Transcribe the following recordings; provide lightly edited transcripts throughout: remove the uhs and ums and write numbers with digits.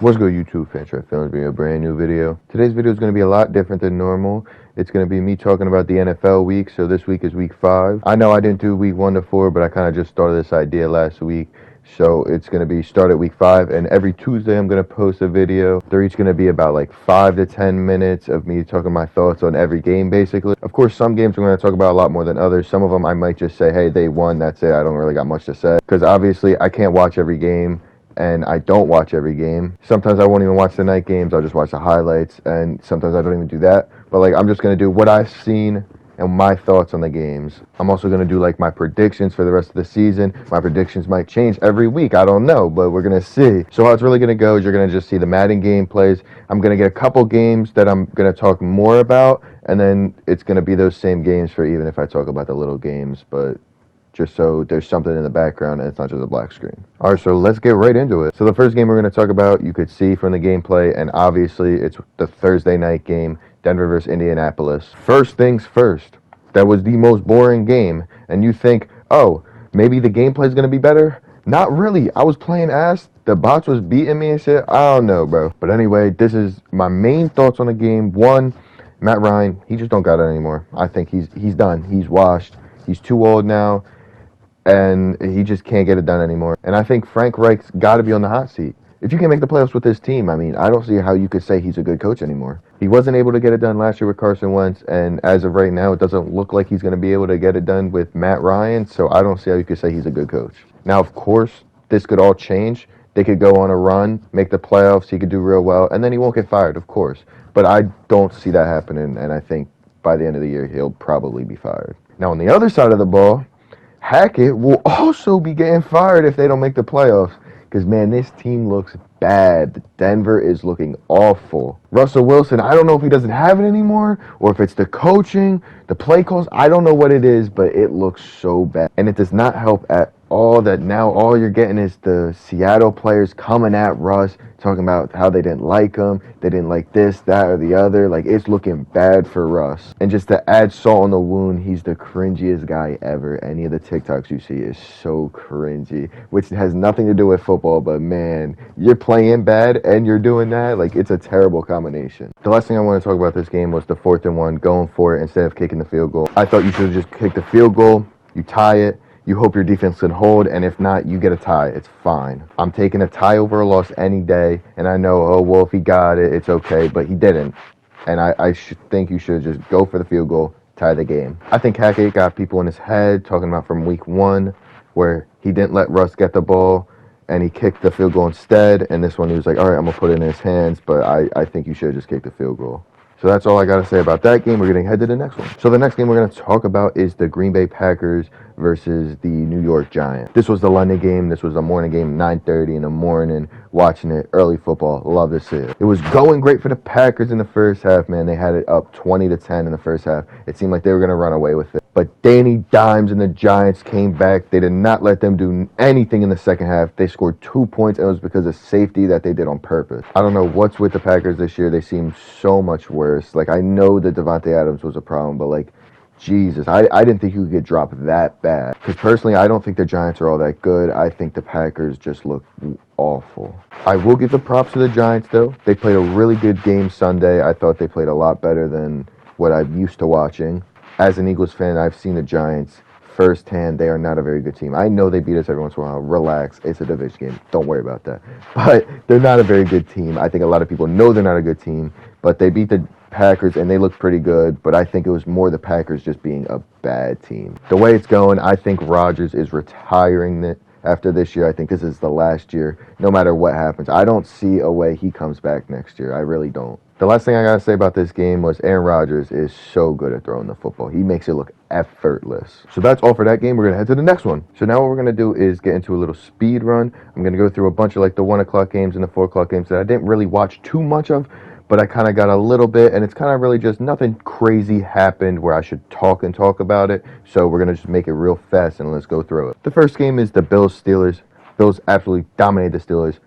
What's good, YouTube fans? Trey Films bringing a brand new video. Today's video is going to be a lot different than normal. It's going to be me talking about the NFL week. So this week is week 5. I know I didn't do week 1 to 4, but I kind of just started this idea last week. So it's going to be start at week 5, and every Tuesday I'm going to post a video. They're each going to be about like 5 to 10 minutes of me talking my thoughts on every game, basically. Of course, some games I'm going to talk about a lot more than others. Some of them I might just say, hey, they won, that's it. I don't really got much to say. Because obviously I can't watch every game. And I don't watch every game. Sometimes I won't even watch the night games. I'll just watch the highlights. And sometimes I don't even do that. But like, I'm just going to do what I've seen and my thoughts on the games. I'm also going to do like my predictions for the rest of the season. My predictions might change every week. I don't know, but we're going to see. So how it's really going to go is you're going to just see the Madden gameplays. I'm going to get a couple games that I'm going to talk more about. And then it's going to be those same games for even if I talk about the little games. But just so there's something in the background and it's not just a black screen. All right, so let's get right into it. So the first game we're going to talk about, you could see from the gameplay, and obviously it's the Thursday night game, Denver versus Indianapolis. First things first, that was the most boring game, and you think, oh, maybe the gameplay is going to be better? Not really. I was playing ass. The bots was beating me and shit. I don't know, bro. But anyway, this is my main thoughts on the game. One, Matt Ryan, he just don't got it anymore. I think he's done. He's washed. He's too old now. And he just can't get it done anymore. And I think Frank Reich's got to be on the hot seat. If you can make the playoffs with this team, I mean, I don't see how you could say he's a good coach anymore. He wasn't able to get it done last year with Carson Wentz, and as of right now, it doesn't look like he's going to be able to get it done with Matt Ryan, so I don't see how you could say he's a good coach. Now, of course, this could all change. They could go on a run, make the playoffs, he could do real well, and then he won't get fired, of course. But I don't see that happening, and I think by the end of the year, he'll probably be fired. Now, on the other side of the ball, Hackett will also be getting fired if they don't make the playoffs. Because, man, this team looks bad. Denver is looking awful. Russell Wilson, I don't know if he doesn't have it anymore or if it's the coaching, the play calls. I don't know what it is, but it looks so bad. And it does not help at all that now all you're getting is the Seattle players coming at Russ, talking about how they didn't like him, they didn't like this, that, or the other. Like, it's looking bad for Russ. And just to add salt on the wound, he's the cringiest guy ever. Any of the TikToks you see is so cringy, which has nothing to do with football, but man, you're playing bad and you're doing that. Like, it's a terrible combination. The last thing I want to talk about this game was the 4th and 1, going for it instead of kicking the field goal. I thought you should have just kicked the field goal, you tie it, you hope your defense can hold, and if not, you get a tie. It's fine. I'm taking a tie over a loss any day, and I know, oh, well, if he got it, it's okay, but he didn't. And I think you should just go for the field goal, tie the game. I think Hackett got people in his head talking about from week 1 where he didn't let Russ get the ball, and he kicked the field goal instead, and this one he was like, all right, I'm going to put it in his hands, but I think you should just kick the field goal. So that's all I got to say about that game. We're getting ahead to the next one. So the next game we're going to talk about is the Green Bay Packers versus the New York Giants. This was the London game. This was a morning game, 9:30 in the morning, watching it, early football. Love to see it. It was going great for the Packers in the first half, man. They had it up 20-10 in the first half. It seemed like they were going to run away with it. But Danny Dimes and the Giants came back. They did not let them do anything in the second half. They scored 2 points, and it was because of safety that they did on purpose. I don't know what's with the Packers this year. They seem so much worse. Like, I know that Devontae Adams was a problem, but, like, Jesus, I didn't think you could get dropped that bad. Because personally, I don't think the Giants are all that good. I think the Packers just look awful. I will give the props to the Giants, though. They played a really good game Sunday. I thought they played a lot better than what I'm used to watching. As an Eagles fan, I've seen the Giants firsthand. They are not a very good team. I know they beat us every once in a while. Relax. It's a division game. Don't worry about that. But they're not a very good team. I think a lot of people know they're not a good team, but they beat the Packers and they looked pretty good, but I think it was more the Packers just being a bad team. The way it's going, I think Rodgers is retiring it after this year. I think this is the last year, no matter what happens. I don't see a way he comes back next year. I really don't. The last thing I got to say about this game was Aaron Rodgers is so good at throwing the football. He makes it look effortless. So that's all for that game. We're going to head to the next one. So now what we're going to do is get into a little speed run. I'm going to go through a bunch of like the 1 o'clock games and the 4 o'clock games that I didn't really watch too much of, but I kind of got a little bit, and it's kind of really just nothing crazy happened where I should talk about it. So we're going to just make it real fast and let's go through it. The first game is the Bills-Steelers. Bills absolutely dominated the Steelers.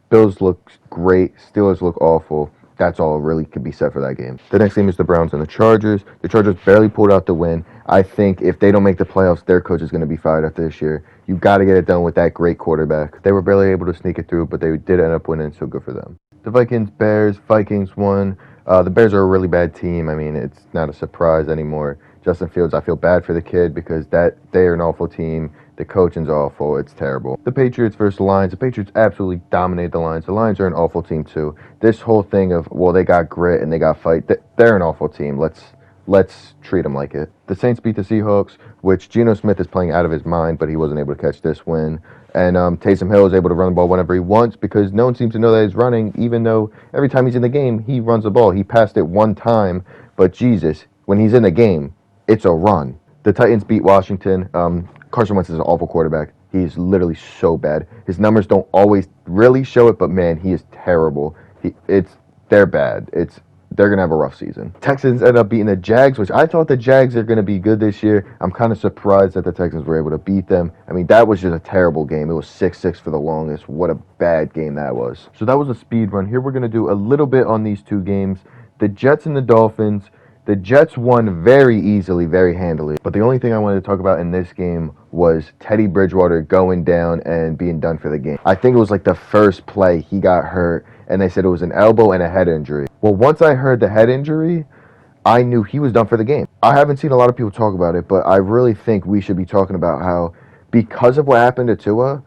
Bills look great. Steelers look awful. That's all really could be said for that game. The next game is the Browns and the Chargers. The Chargers barely pulled out the win. I think if they don't make the playoffs, their coach is going to be fired after this year. You got to get it done with that great quarterback. They were barely able to sneak it through, but they did end up winning, so good for them. The Vikings won. The Bears are a really bad team. I mean, it's not a surprise anymore. Justin Fields, I feel bad for the kid because they're an awful team. The coaching's awful. It's terrible. The Patriots versus the Lions. The Patriots absolutely dominate the Lions. The Lions are an awful team too. This whole thing of, well, they got grit and they got fight. They're an awful team. Let's treat them like it. The Saints beat the Seahawks, which Geno Smith is playing out of his mind, but he wasn't able to catch this win. And Taysom Hill is able to run the ball whenever he wants because no one seems to know that he's running, even though every time he's in the game, he runs the ball. He passed it one time, but Jesus, when he's in the game, it's a run. The Titans beat Washington. Carson Wentz is an awful quarterback. He's literally so bad. His numbers don't always really show it, but man, he is terrible. They're bad. They're going to have a rough season. Texans ended up beating the Jags, which I thought the Jags are going to be good this year. I'm kind of surprised that the Texans were able to beat them. I mean, that was just a terrible game. It was 6-6 for the longest. What a bad game that was. So that was a speed run. Here we're going to do a little bit on these two games. The Jets and the Dolphins. The Jets won very easily, very handily. But the only thing I wanted to talk about in this game was Teddy Bridgewater going down and being done for the game. I think it was like the first play he got hurt, and they said it was an elbow and a head injury. Well, once I heard the head injury, I knew he was done for the game. I haven't seen a lot of people talk about it, but I really think we should be talking about how, because of what happened to Tua,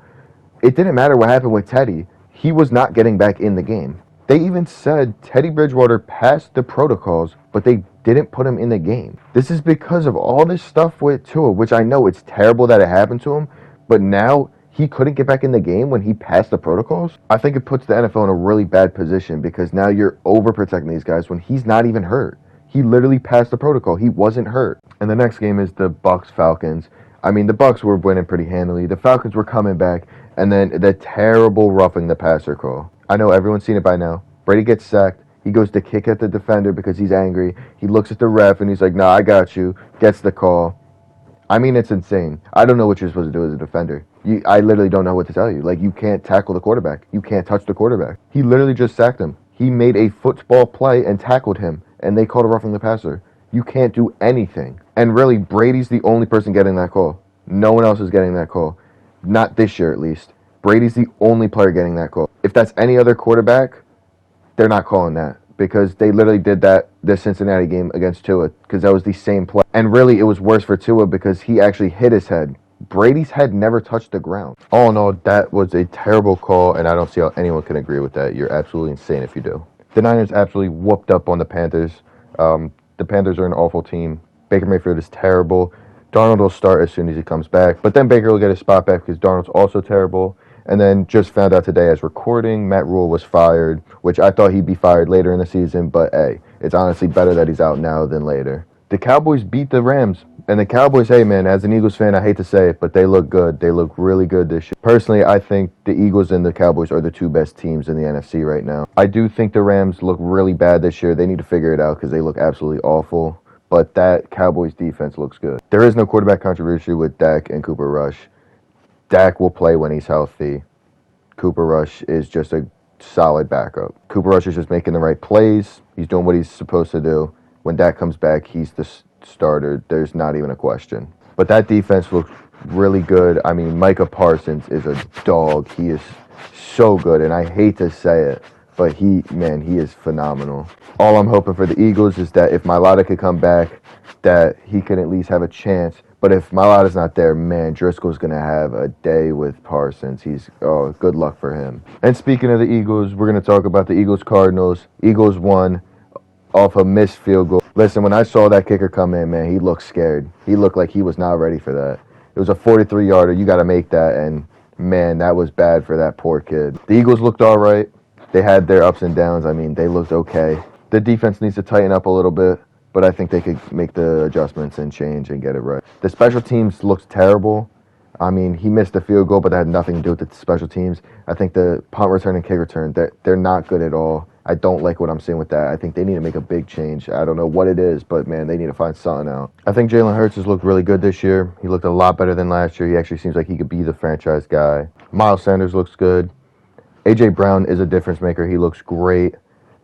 it didn't matter what happened with Teddy. He was not getting back in the game. They even said Teddy Bridgewater passed the protocols, but they didn't put him in the game. This is because of all this stuff with Tua, which I know it's terrible that it happened to him, but now he couldn't get back in the game when he passed the protocols. I think it puts the NFL in a really bad position because now you're overprotecting these guys when he's not even hurt. He literally passed the protocol. He wasn't hurt. And the next game is the Bucs-Falcons. I mean, the Bucs were winning pretty handily. The Falcons were coming back, and then the terrible roughing the passer call. I know everyone's seen it by now. Brady gets sacked. He goes to kick at the defender because he's angry. He looks at the ref and he's like, "Nah, I got you." Gets the call. I mean, it's insane. I don't know what you're supposed to do as a defender. I literally don't know what to tell you. Like, you can't tackle the quarterback. You can't touch the quarterback. He literally just sacked him. He made a football play and tackled him, and they called a roughing the passer. You can't do anything. And really, Brady's the only person getting that call. No one else is getting that call. Not this year, at least. Brady's the only player getting that call. If that's any other quarterback, they're not calling that because they literally did that this Cincinnati game against Tua because that was the same play. And really, it was worse for Tua because he actually hit his head. Brady's head never touched the ground. All in all, that was a terrible call, and I don't see how anyone can agree with that. You're absolutely insane if you do. The Niners absolutely whooped up on the Panthers. The Panthers are an awful team. Baker Mayfield is terrible. Darnold will start as soon as he comes back, but then Baker will get his spot back because Darnold's also terrible. And then just found out today as recording, Matt Rule was fired, which I thought he'd be fired later in the season, but hey, it's honestly better that he's out now than later. The Cowboys beat the Rams, and the Cowboys, hey man, as an Eagles fan, I hate to say it, but they look good. They look really good this year. Personally, I think the Eagles and the Cowboys are the two best teams in the NFC right now. I do think the Rams look really bad this year. They need to figure it out because they look absolutely awful, but that Cowboys defense looks good. There is no quarterback controversy with Dak and Cooper Rush. Dak will play when he's healthy. Cooper Rush is just a solid backup. Cooper Rush is just making the right plays. He's doing what he's supposed to do. When Dak comes back, he's the starter. There's not even a question. But that defense looks really good. I mean, Micah Parsons is a dog. He is so good, and I hate to say it, but he is phenomenal. All I'm hoping for the Eagles is that if Mailata could come back, that he can at least have a chance. But if Mailata's not there, man, Driscoll's going to have a day with Parsons. Good luck for him. And speaking of the Eagles, we're going to talk about the Eagles-Cardinals. Eagles won off a missed field goal. Listen, when I saw that kicker come in, man, he looked scared. He looked like he was not ready for that. It was a 43-yarder. You got to make that, and man, that was bad for that poor kid. The Eagles looked all right. They had their ups and downs. I mean, they looked okay. The defense needs to tighten up a little bit, but I think they could make the adjustments and change and get it right. The special teams looks terrible. I mean, he missed the field goal, but that had nothing to do with the special teams. I think the punt return and kick return, they're not good at all. I don't like what I'm seeing with that. I think they need to make a big change. I don't know what it is, but man, they need to find something out. I think Jalen Hurts has looked really good this year. He looked a lot better than last year. He actually seems like he could be the franchise guy. Miles Sanders looks good. A.J. Brown is a difference maker. He looks great.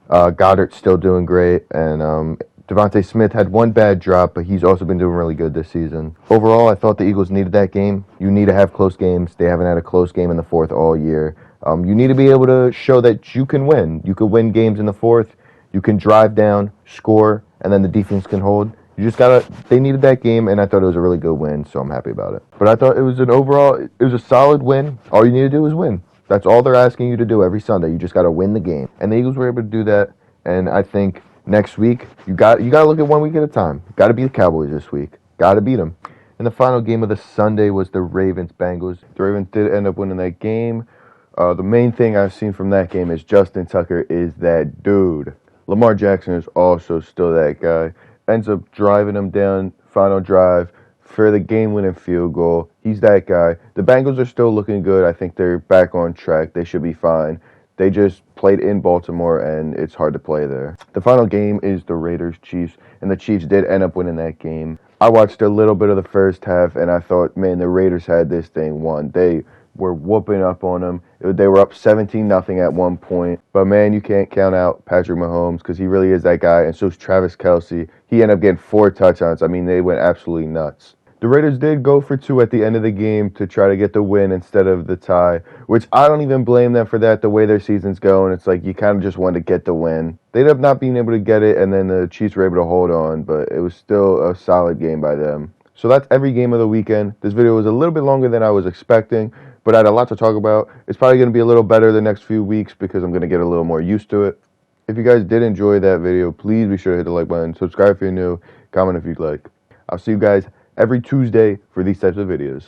Goddard's still doing great, and Devontae Smith had one bad drop, but he's also been doing really good this season. Overall, I thought the Eagles needed that game. You need to have close games. They haven't had a close game in the fourth all year. You need to be able to show that you can win. You could win games in the fourth. You can drive down, score, and then the defense can hold. You just gotta. They needed that game, and I thought it was a really good win, so I'm happy about it. But I thought it was it was a solid win. All you need to do is win. That's all they're asking you to do every Sunday. You just gotta win the game, and the Eagles were able to do that. And I think next week you gotta look at 1 week at a time. Got to beat the Cowboys this week. Got to beat them. And the final game of the Sunday was the Ravens-Bengals. The Ravens did end up winning that game. The main thing I've seen from that game is Justin Tucker is that dude. Lamar Jackson is also still that guy. Ends up driving him down, final drive, for the game-winning field goal. He's that guy. The Bengals are still looking good. I think they're back on track. They should be fine. They just played in Baltimore, and it's hard to play there. The final game is the Raiders-Chiefs, and the Chiefs did end up winning that game. I watched a little bit of the first half, and I thought, man, the Raiders had this thing won. They were whooping up on them. They were up 17-0 at one point. But, man, you can't count out Patrick Mahomes because he really is that guy, and so is Travis Kelce. He ended up getting 4 touchdowns. I mean, they went absolutely nuts. The Raiders did go for 2 at the end of the game to try to get the win instead of the tie, which I don't even blame them for that, the way their season's going. It's like you kind of just want to get the win. They ended up not being able to get it, and then the Chiefs were able to hold on, but it was still a solid game by them. So that's every game of the weekend. This video was a little bit longer than I was expecting, but I had a lot to talk about. It's probably going to be a little better the next few weeks because I'm going to get a little more used to it. If you guys did enjoy that video, please be sure to hit the like button, subscribe if you're new, comment if you'd like. I'll see you guys every Tuesday for these types of videos.